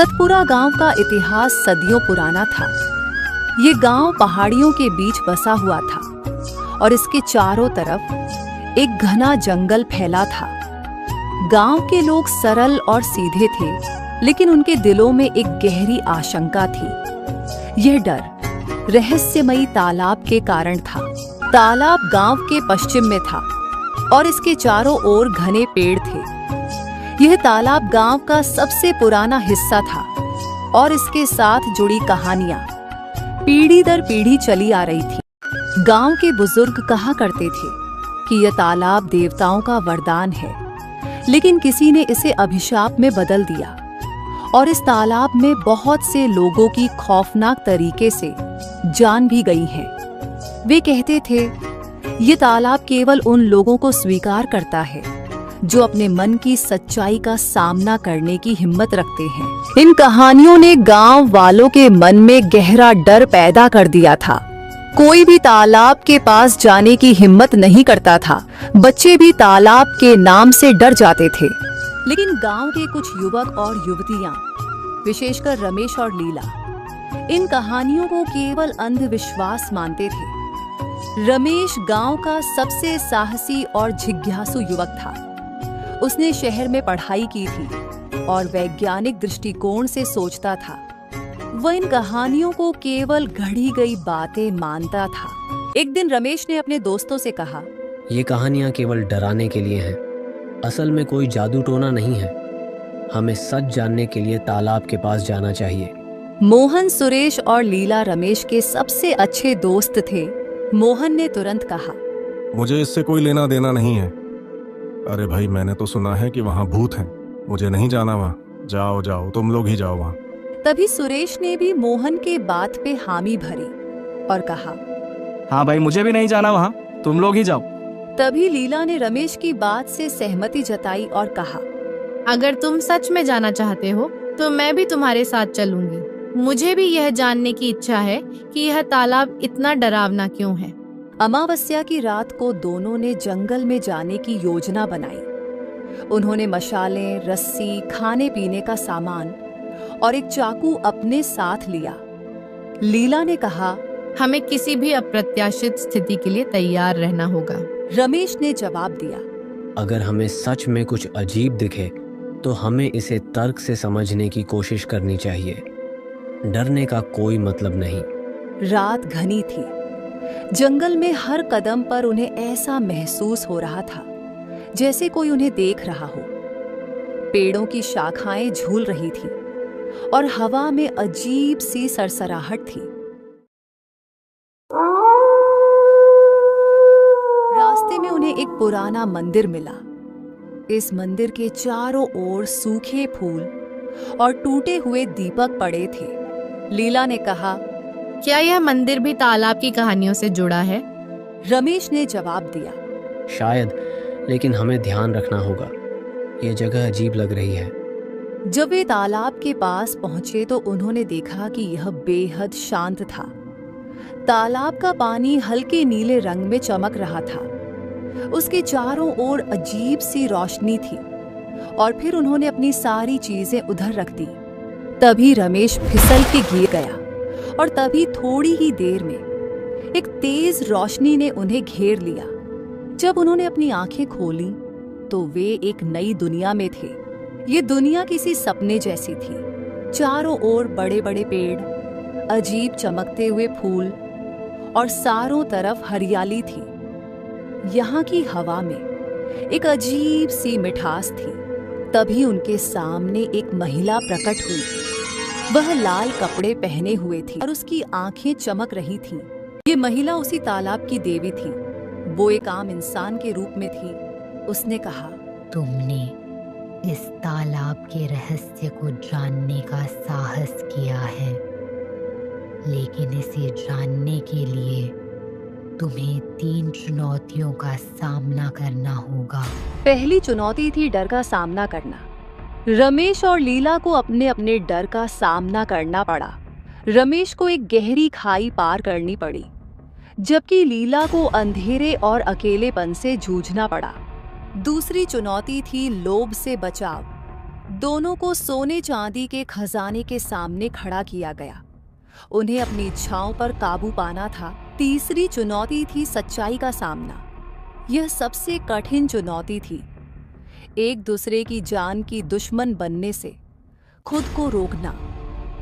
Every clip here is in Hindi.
सतपुरा गांव का इतिहास सदियों पुराना था। ये गांव पहाड़ियों के बीच बसा हुआ था और इसके चारों तरफ एक घना जंगल फैला था। गांव के लोग सरल और सीधे थे, लेकिन उनके दिलों में एक गहरी आशंका थी। यह डर रहस्यमयी तालाब के कारण था। तालाब गांव के पश्चिम में था और इसके चारों ओर घने पेड़ थे। यह तालाब गांव का सबसे पुराना हिस्सा था और इसके साथ जुड़ी कहानियां पीढ़ी दर पीढ़ी चली आ रही थी। गांव के बुजुर्ग कहा करते थे कि यह तालाब देवताओं का वरदान है, लेकिन किसी ने इसे अभिशाप में बदल दिया और इस तालाब में बहुत से लोगों की खौफनाक तरीके से जान भी गई है। वे कहते थे, ये तालाब केवल उन लोगों को स्वीकार करता है जो अपने मन की सच्चाई का सामना करने की हिम्मत रखते हैं। इन कहानियों ने गांव वालों के मन में गहरा डर पैदा कर दिया था। कोई भी तालाब के पास जाने की हिम्मत नहीं करता था। बच्चे भी तालाब के नाम से डर जाते थे। लेकिन गांव के कुछ युवक और युवतियां, विशेषकर रमेश और लीला, इन कहानियों को केवल अंधविश्वास मानते थे। रमेश गांव का सबसे साहसी और जिज्ञासु युवक था। उसने शहर में पढ़ाई की थी और वैज्ञानिक दृष्टिकोण से सोचता था। वह इन कहानियों को केवल गढ़ी गई बातें मानता था। एक दिन रमेश ने अपने दोस्तों से कहा, ये कहानियां केवल डराने के लिए हैं। असल में कोई जादू टोना नहीं है। हमें सच जानने के लिए तालाब के पास जाना चाहिए। मोहन, सुरेश और लीला रमेश के सबसे अच्छे दोस्त थे। मोहन ने तुरंत कहा, मुझे इससे कोई लेना देना नहीं है। अरे भाई, मैंने तो सुना है कि वहाँ भूत हैं। मुझे नहीं जाना वहाँ। जाओ जाओ, तुम लोग ही जाओ वहाँ। तभी सुरेश ने भी मोहन के बात पे हामी भरी और कहा, हाँ भाई, मुझे भी नहीं जाना वहाँ, तुम लोग ही जाओ। तभी लीला ने रमेश की बात से सहमति जताई और कहा, अगर तुम सच में जाना चाहते हो तो मैं भी तुम्हारे साथ चलूंगी। मुझे भी यह जानने की इच्छा है कि यह तालाब इतना डरावना क्यों है। अमावस्या की रात को दोनों ने जंगल में जाने की योजना बनाई। उन्होंने मशालें, रस्सी, खाने पीने का सामान और एक चाकू अपने साथ लिया। लीला ने कहा, हमें किसी भी अप्रत्याशित स्थिति के लिए तैयार रहना होगा। रमेश ने जवाब दिया, अगर हमें सच में कुछ अजीब दिखे तो हमें इसे तर्क से समझने की कोशिश करनी चाहिए। डरने का कोई मतलब नहीं। रात घनी थी। जंगल में हर कदम पर उन्हें ऐसा महसूस हो रहा था जैसे कोई उन्हें देख रहा हो। पेड़ों की शाखाएं झूल रही थी और हवा में अजीब सी सरसराहट थी। रास्ते में उन्हें एक पुराना मंदिर मिला। इस मंदिर के चारों ओर सूखे फूल और टूटे हुए दीपक पड़े थे। लीला ने कहा, क्या यह मंदिर भी तालाब की कहानियों से जुड़ा है? रमेश ने जवाब दिया, शायद, लेकिन हमें ध्यान रखना होगा। ये जगह अजीब लग रही है। जब वे तालाब के पास पहुंचे तो उन्होंने देखा कि यह बेहद शांत था। तालाब का पानी हल्के नीले रंग में चमक रहा था। उसके चारों ओर अजीब सी रोशनी थी और फिर उन्होंने अपनी सारी चीजें उधर रख दी। तभी रमेश फिसल के गिर गया और तभी थोड़ी ही देर में एक तेज रोशनी ने उन्हें घेर लिया। जब उन्होंने अपनी आंखें खोली तो वे एक नई दुनिया में थे। ये दुनिया किसी सपने जैसी थी। चारों ओर बड़े बड़े पेड़, अजीब चमकते हुए फूल और चारों तरफ हरियाली थी। यहाँ की हवा में एक अजीब सी मिठास थी। तभी उनके सामने एक महिला प्रकट हुई। वह लाल कपड़े पहने हुए थी और उसकी आंखें चमक रही थीं। ये महिला उसी तालाब की देवी थी। वो एक आम इंसान के रूप में थी। उसने कहा, तुमने इस तालाब के रहस्य को जानने का साहस किया है, लेकिन इसे जानने के लिए तुम्हें 3 चुनौतियों का सामना करना होगा। पहली चुनौती थी डर का सामना करना। रमेश और लीला को अपने अपने डर का सामना करना पड़ा। रमेश को एक गहरी खाई पार करनी पड़ी, जबकि लीला को अंधेरे और अकेलेपन से जूझना पड़ा। दूसरी चुनौती थी लोभ से बचाव। दोनों को सोने चांदी के खजाने के सामने खड़ा किया गया। उन्हें अपनी इच्छाओं पर काबू पाना था। तीसरी चुनौती थी सच्चाई का सामना। यह सबसे कठिन चुनौती थी। एक दूसरे की जान की दुश्मन बनने से खुद को रोकना।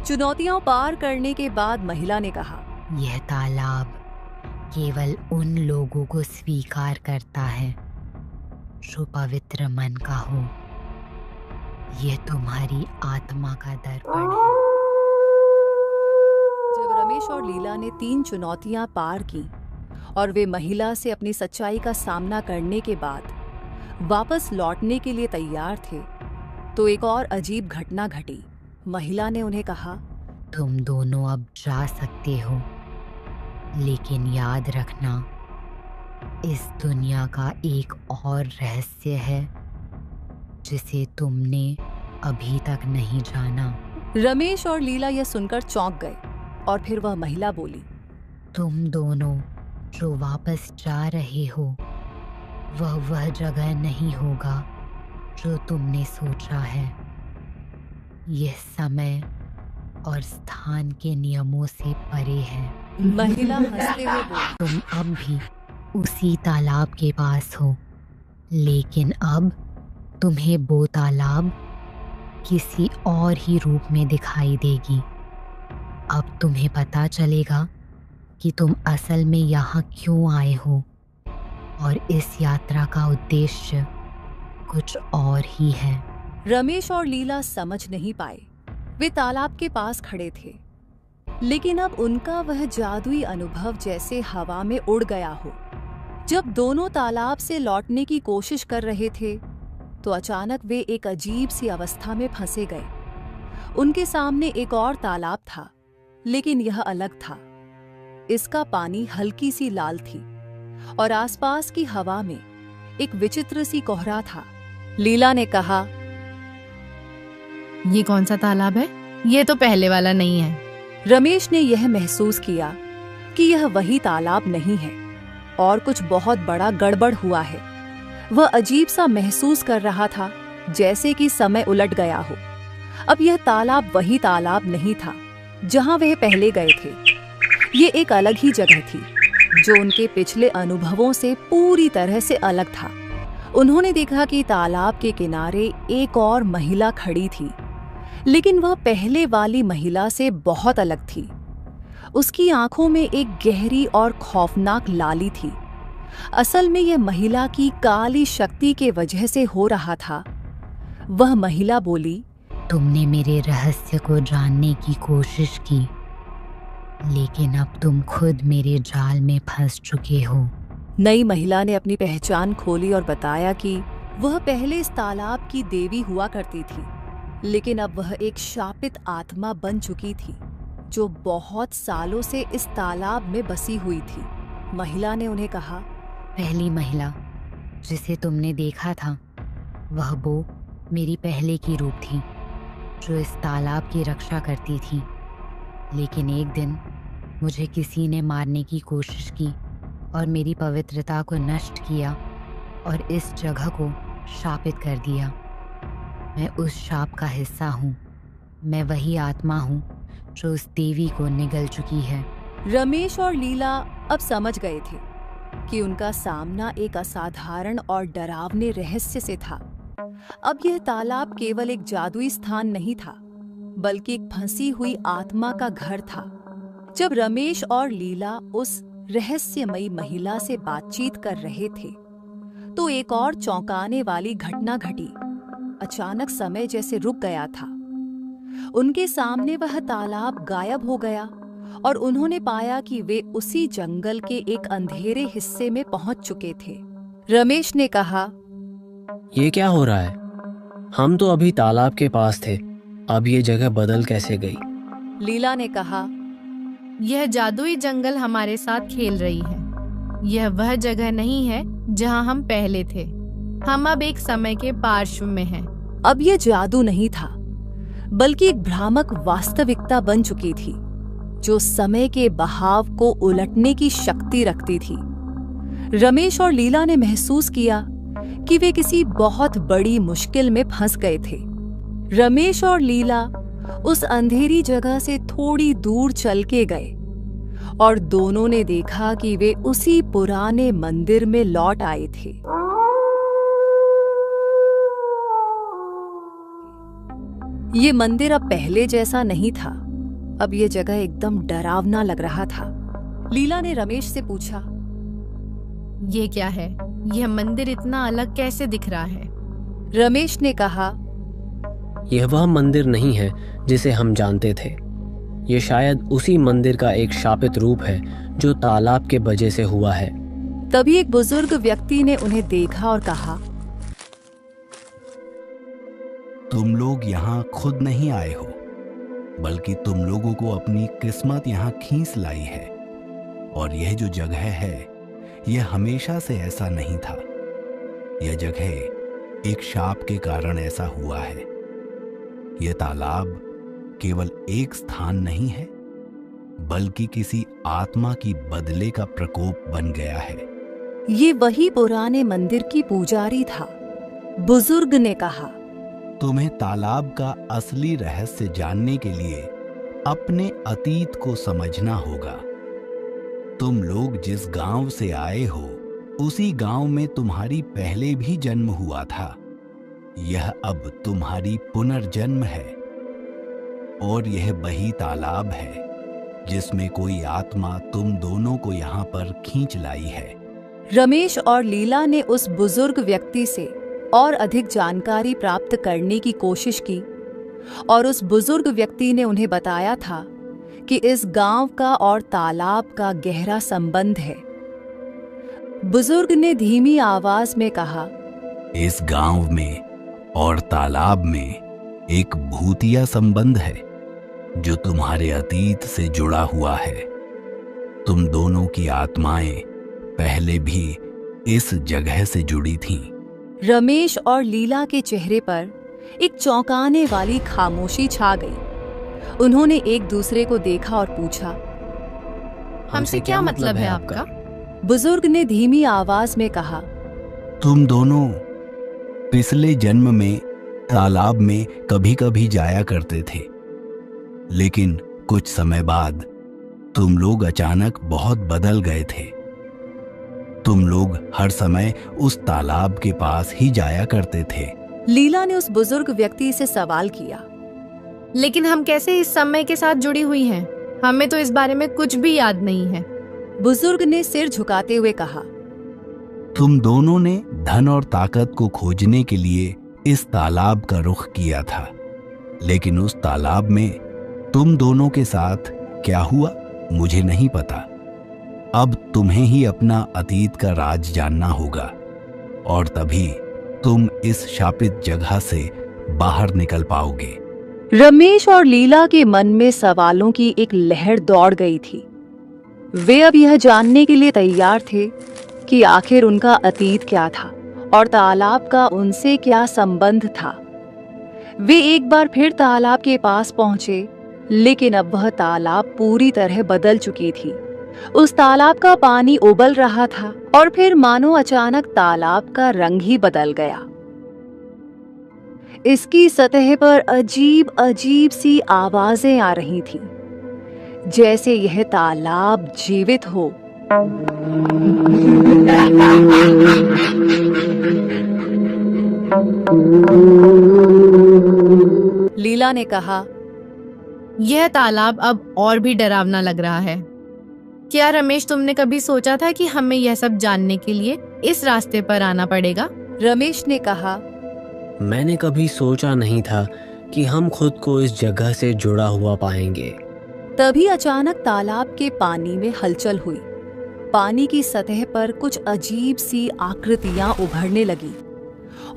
चुनौतियां पार करने के बाद महिला ने कहा, यह तालाब केवल उन लोगों को स्वीकार करता है जो पवित्र मन का हो। यह तुम्हारी आत्मा का दर्पण है। जब रमेश और लीला ने 3 चुनौतियां पार की और वे महिला से अपनी सच्चाई का सामना करने के बाद वापस लौटने के लिए तैयार थे, तो एक और अजीब घटना घटी। महिला ने उन्हें कहा, तुम दोनों अब जा सकते हो, लेकिन याद रखना, इस दुनिया का एक और रहस्य है जिसे तुमने अभी तक नहीं जाना। रमेश और लीला यह सुनकर चौंक गए और फिर वह महिला बोली, तुम दोनों जो वापस जा रहे हो वह जगह नहीं होगा जो तुमने सोचा है। यह समय और स्थान के नियमों से परे है। महिला हंसते हुए बोली, तुम अब भी उसी तालाब के पास हो, लेकिन अब तुम्हें वो तालाब किसी और ही रूप में दिखाई देगी। अब तुम्हें पता चलेगा कि तुम असल में यहाँ क्यों आए हो, और इस यात्रा का उद्देश्य कुछ और ही है। रमेश और लीला समझ नहीं पाए। वे तालाब के पास खड़े थे, लेकिन अब उनका वह जादुई अनुभव जैसे हवा में उड़ गया हो। जब दोनों तालाब से लौटने की कोशिश कर रहे थे, तो अचानक वे एक अजीब सी अवस्था में फंसे गए। उनके सामने एक और तालाब था, लेकिन यह अलग था। इसका पानी हल्की सी लाल थी और आसपास की हवा में एक विचित्र सी कोहरा था। लीला ने कहा, ये कौन सा तालाब है? ये तो पहले वाला नहीं है। रमेश ने यह महसूस किया कि यह वही तालाब नहीं है और कुछ बहुत बड़ा गड़बड़ हुआ है। वह अजीब सा महसूस कर रहा था, जैसे कि समय उलट गया हो। अब यह तालाब वही तालाब नहीं था जहां वह पहले गए थे। ये एक अलग ही जगह थी जो उनके पिछले अनुभवों से पूरी तरह से अलग था। उन्होंने देखा कि तालाब के किनारे एक और महिला खड़ी थी, लेकिन वह पहले वाली महिला से बहुत अलग थी। उसकी आंखों में एक गहरी और खौफनाक लाली थी। असल में यह महिला की काली शक्ति के वजह से हो रहा था। वह महिला बोली, तुमने मेरे रहस्य को जानने की कोशिश की, लेकिन अब तुम खुद मेरे जाल में फंस चुके हो। नई महिला ने अपनी पहचान खोली और बताया कि वह पहले इस तालाब की देवी हुआ करती थी, लेकिन अब वह एक शापित आत्मा बन चुकी थी जो बहुत सालों से इस तालाब में बसी हुई थी। महिला ने उन्हें कहा, पहली महिला जिसे तुमने देखा था वह वो मेरी पहले की रूप थी जो इस तालाब की रक्षा करती थी, लेकिन एक दिन मुझे किसी ने मारने की कोशिश की और मेरी पवित्रता को नष्ट किया और इस जगह को शापित कर दिया। मैं उस शाप का हिस्सा हूँ। मैं वही आत्मा हूँ जो उस देवी को निगल चुकी है। रमेश और लीला अब समझ गए थे कि उनका सामना एक असाधारण और डरावने रहस्य से था। अब यह तालाब केवल एक जादुई स्थान नहीं था, बल्कि एक फंसी हुई आत्मा का घर था। जब रमेश और लीला उस रहस्यमयी महिला से बातचीत कर रहे थे, तो एक और चौंकाने वाली घटना घटी। अचानक समय जैसे रुक गया था। उनके सामने वह तालाब गायब हो गया और उन्होंने पाया कि वे उसी जंगल के एक अंधेरे हिस्से में पहुंच चुके थे। रमेश ने कहा, ये क्या हो रहा है? हम तो अभी तालाब के पास थे, अब ये जगह बदल कैसे गई? लीला ने कहा, यह जादुई जंगल हमारे साथ खेल रही है। यह वह जगह नहीं है जहां हम पहले थे। हम अब एक समय के पार्श्व में हैं। अब यह जादू नहीं था, बल्कि एक भ्रामक वास्तविकता बन चुकी थी जो समय के बहाव को उलटने की शक्ति रखती थी। रमेश और लीला ने महसूस किया कि वे किसी बहुत बड़ी मुश्किल में फंस गए थे। रमेश और लीला उस अंधेरी जगह से थोड़ी दूर चल के गए और दोनों ने देखा कि वे उसी पुराने मंदिर में लौट आए थे। ये मंदिर अब पहले जैसा नहीं था। अब ये जगह एकदम डरावना लग रहा था। लीला ने रमेश से पूछा, ये क्या है? यह मंदिर इतना अलग कैसे दिख रहा है? रमेश ने कहा, यह वह मंदिर नहीं है जिसे हम जानते थे। ये शायद उसी मंदिर का एक शापित रूप है जो तालाब के वजह से हुआ है। तभी एक बुजुर्ग व्यक्ति ने उन्हें देखा और कहा, तुम लोग यहाँ खुद नहीं आए हो, बल्कि तुम लोगों को अपनी किस्मत यहाँ खींच लाई है। और यह जो जगह है, यह हमेशा से ऐसा नहीं था। यह जगह एक शाप के कारण ऐसा हुआ है। यह तालाब केवल एक स्थान नहीं है, बल्कि किसी आत्मा की बदले का प्रकोप बन गया है। ये वही पुराने मंदिर की पुजारी था। बुजुर्ग ने कहा, तुम्हें तालाब का असली रहस्य जानने के लिए अपने अतीत को समझना होगा। तुम लोग जिस गांव से आए हो, उसी गांव में तुम्हारी पहले भी जन्म हुआ था। यह अब तुम्हारी पुनर्जन्म है। और यह वही तालाब है जिसमें कोई आत्मा तुम दोनों को यहाँ पर खींच लाई है। रमेश और लीला ने उस बुजुर्ग व्यक्ति से और अधिक जानकारी प्राप्त करने की कोशिश की और उस बुजुर्ग व्यक्ति ने उन्हें बताया था कि इस गांव का और तालाब का गहरा संबंध है। बुजुर्ग ने धीमी आवाज में कहा, इस गांव में और तालाब में एक भूतिया संबंध है जो तुम्हारे अतीत से जुड़ा हुआ है। तुम दोनों की आत्माएं पहले भी इस जगह से जुड़ी थीं। रमेश और लीला के चेहरे पर एक चौंकाने वाली खामोशी छा गई। उन्होंने एक दूसरे को देखा और पूछा, हमसे क्या मतलब है आपका? बुजुर्ग ने धीमी आवाज में कहा, तुम दोनों पिछले जन्म में तालाब में कभी कभी जाया करते थे, लेकिन कुछ समय बाद तुम लोग अचानक बहुत बदल गए थे। तुम लोग हर समय उस तालाब के पास ही जाया करते थे। लीला ने उस बुजुर्ग व्यक्ति से सवाल किया, लेकिन हम कैसे इस समय के साथ जुड़ी हुई हैं? हमें तो इस बारे में कुछ भी याद नहीं है। बुजुर्ग ने सिर झुकाते हुए कहा, तुम दोनों ने धन और ताकत को खोजने के लिए इस तालाब का रुख किया था, लेकिन उस तालाब में तुम दोनों के साथ क्या हुआ मुझे नहीं पता। अब तुम्हें ही अपना अतीत का राज जानना होगा और तभी तुम इस शापित जगह से बाहर निकल पाओगे। रमेश और लीला के मन में सवालों की एक लहर दौड़ गई थी। वे अब यह जानने के लिए तैयार थे कि आखिर उनका अतीत क्या था और तालाब का उनसे क्या संबंध था। वे एक बार फिर तालाब के पास पहुंचे, लेकिन अब वह तालाब पूरी तरह बदल चुकी थी। उस तालाब का पानी उबल रहा था और फिर मानो अचानक तालाब का रंग ही बदल गया। इसकी सतह पर अजीब अजीब सी आवाजें आ रही थीं, जैसे यह तालाब जीवित हो। लीला ने कहा, यह तालाब अब और भी डरावना लग रहा है। क्या रमेश, तुमने कभी सोचा था कि हमें यह सब जानने के लिए इस रास्ते पर आना पड़ेगा? रमेश ने कहा, मैंने कभी सोचा नहीं था कि हम खुद को इस जगह से जुड़ा हुआ पाएंगे। तभी अचानक तालाब के पानी में हलचल हुई। पानी की सतह पर कुछ अजीब सी आकृतियां उभरने लगी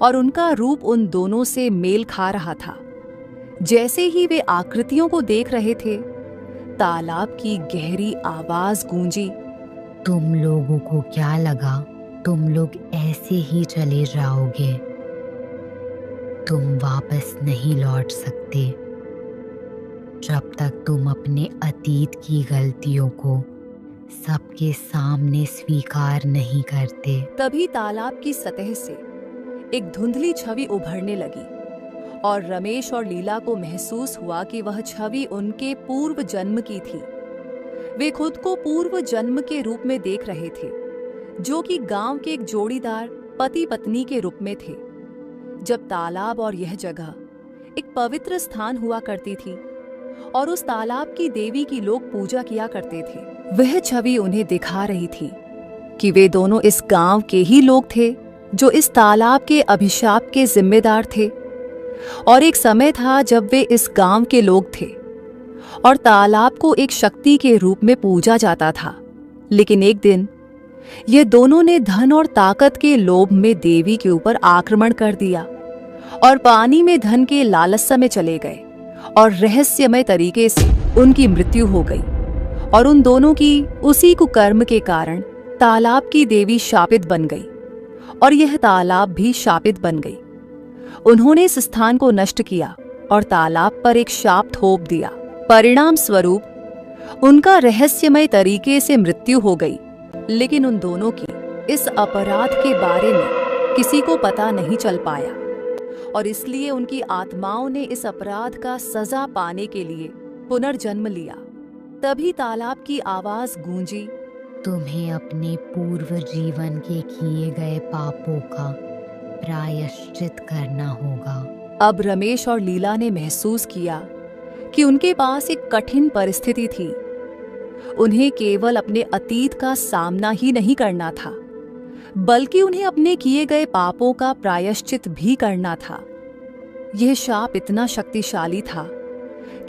और उनका रूप उन दोनों से मेल खा रहा था। जैसे ही वे आकृतियों को देख रहे थे, तालाब की गहरी आवाज गूंजी, तुम लोगों को क्या लगा तुम लोग ऐसे ही चले जाओगे? तुम वापस नहीं लौट सकते जब तक तुम अपने अतीत की गलतियों को सबके सामने स्वीकार नहीं करते। तभी तालाब की सतह से एक धुंधली छवि उभरने लगी और रमेश और लीला को महसूस हुआ कि वह छवि उनके पूर्व जन्म की थी। वे खुद को पूर्व जन्म के रूप में देख रहे थे, जो कि गांव के एक जोड़ीदार पति पत्नी के रूप में थे, जब तालाब और यह जगह एक पवित्र स्थान हुआ करती थी और उस तालाब की देवी की लोग पूजा किया करते थे। वह छवि उन्हें दिखा रही थी कि वे दोनों इस गांव के ही लोग थे जो इस तालाब के अभिशाप के जिम्मेदार थे। और एक समय था जब वे इस गांव के लोग थे और तालाब को एक शक्ति के रूप में पूजा जाता था। लेकिन एक दिन ये दोनों ने धन और ताकत के लोभ में देवी के ऊपर आक्रमण कर दिया और पानी में धन के लालसा में चले गए और रहस्यमय तरीके से उनकी मृत्यु हो गई। और उन दोनों की उसी कुकर्म के कारण तालाब की देवी शापित बन गई और यह तालाब भी शापित बन गई। उन्होंने इस स्थान को नष्ट किया और तालाब पर एक शाप थोप दिया। परिणाम स्वरूप उनका रहस्यमय तरीके से मृत्यु हो गई। लेकिन उन दोनों की इस अपराध के बारे में किसी को पता नहीं चल पाया और इसलिए उनकी आत्माओं ने इस अपराध का सजा पाने के लिए पुनर्जन्म लिया। तभी तालाब की आवाज गूंजी, तुम्हें अपने पूर्व जीवन के किए गए पापों का प्रायश्चित करना होगा। अब रमेश और लीला ने महसूस किया कि उनके पास एक कठिन परिस्थिति थी। उन्हें केवल अपने अतीत का सामना ही नहीं करना था, बल्कि उन्हें अपने किए गए पापों का प्रायश्चित भी करना था। यह शाप इतना शक्तिशाली था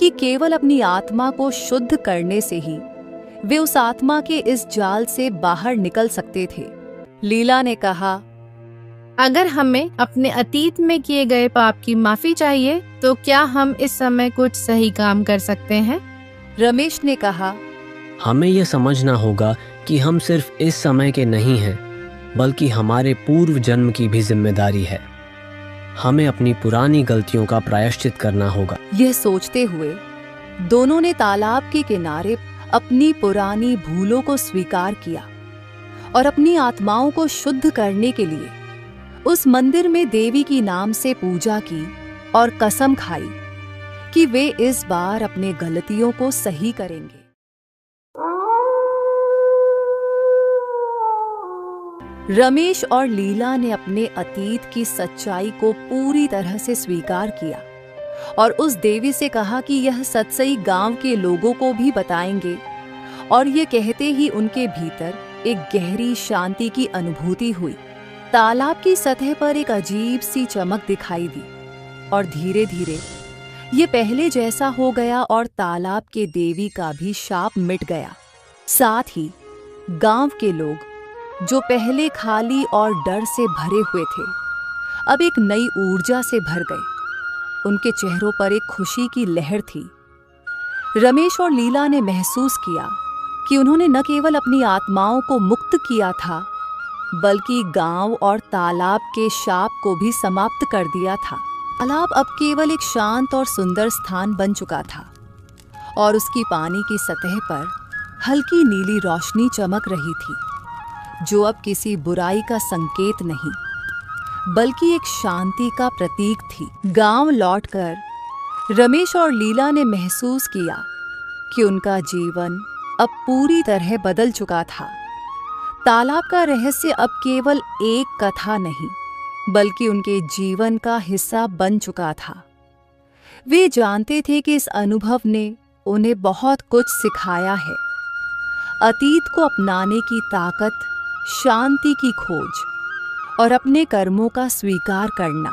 कि केवल अपनी आत्मा को शुद्ध करने से ही वे उस आत्मा के इस जाल से बाहर निकल सकते थे। लीला ने कहा, अगर हमें अपने अतीत में किए गए पाप की माफी चाहिए तो क्या हम इस समय कुछ सही काम कर सकते हैं? रमेश ने कहा, हमें यह समझना होगा कि हम सिर्फ इस समय के नहीं हैं, बल्कि हमारे पूर्व जन्म की भी जिम्मेदारी है। हमें अपनी पुरानी गलतियों का प्रायश्चित करना होगा। यह सोचते हुए दोनों ने तालाब के किनारे अपनी पुरानी भूलों को स्वीकार किया और अपनी आत्माओं को शुद्ध करने के लिए उस मंदिर में देवी की नाम से पूजा की और कसम खाई कि वे इस बार अपने गलतियों को सही करेंगे। रमेश और लीला ने अपने अतीत की सच्चाई को पूरी तरह से स्वीकार किया और उस देवी से कहा कि यह सच्चाई गांव के लोगों को भी बताएंगे। और ये कहते ही उनके भीतर एक गहरी शांति की अनुभूति हुई। तालाब की सतह पर एक अजीब सी चमक दिखाई दी और धीरे धीरे ये पहले जैसा हो गया और तालाब के देवी का भी शाप मिट गया। साथ ही गांव के लोग जो पहले खाली और डर से भरे हुए थे, अब एक नई ऊर्जा से भर गए। उनके चेहरों पर एक खुशी की लहर थी। रमेश और लीला ने महसूस किया कि उन्होंने न केवल अपनी आत्माओं को मुक्त किया था, बल्कि गांव और तालाब के शाप को भी समाप्त कर दिया था। तालाब अब केवल एक शांत और सुंदर स्थान बन चुका था और उसकी पानी की सतह पर हल्की नीली रोशनी चमक रही थी, जो अब किसी बुराई का संकेत नहीं, बल्कि एक शांति का प्रतीक थी। गांव लौटकर रमेश और लीला ने महसूस किया कि उनका जीवन अब पूरी तरह बदल चुका था। तालाब का रहस्य अब केवल एक कथा नहीं, बल्कि उनके जीवन का हिस्सा बन चुका था। वे जानते थे कि इस अनुभव ने उन्हें बहुत कुछ सिखाया है। अतीत को अपनाने की ताकत, शांति की खोज और अपने कर्मों का स्वीकार करना।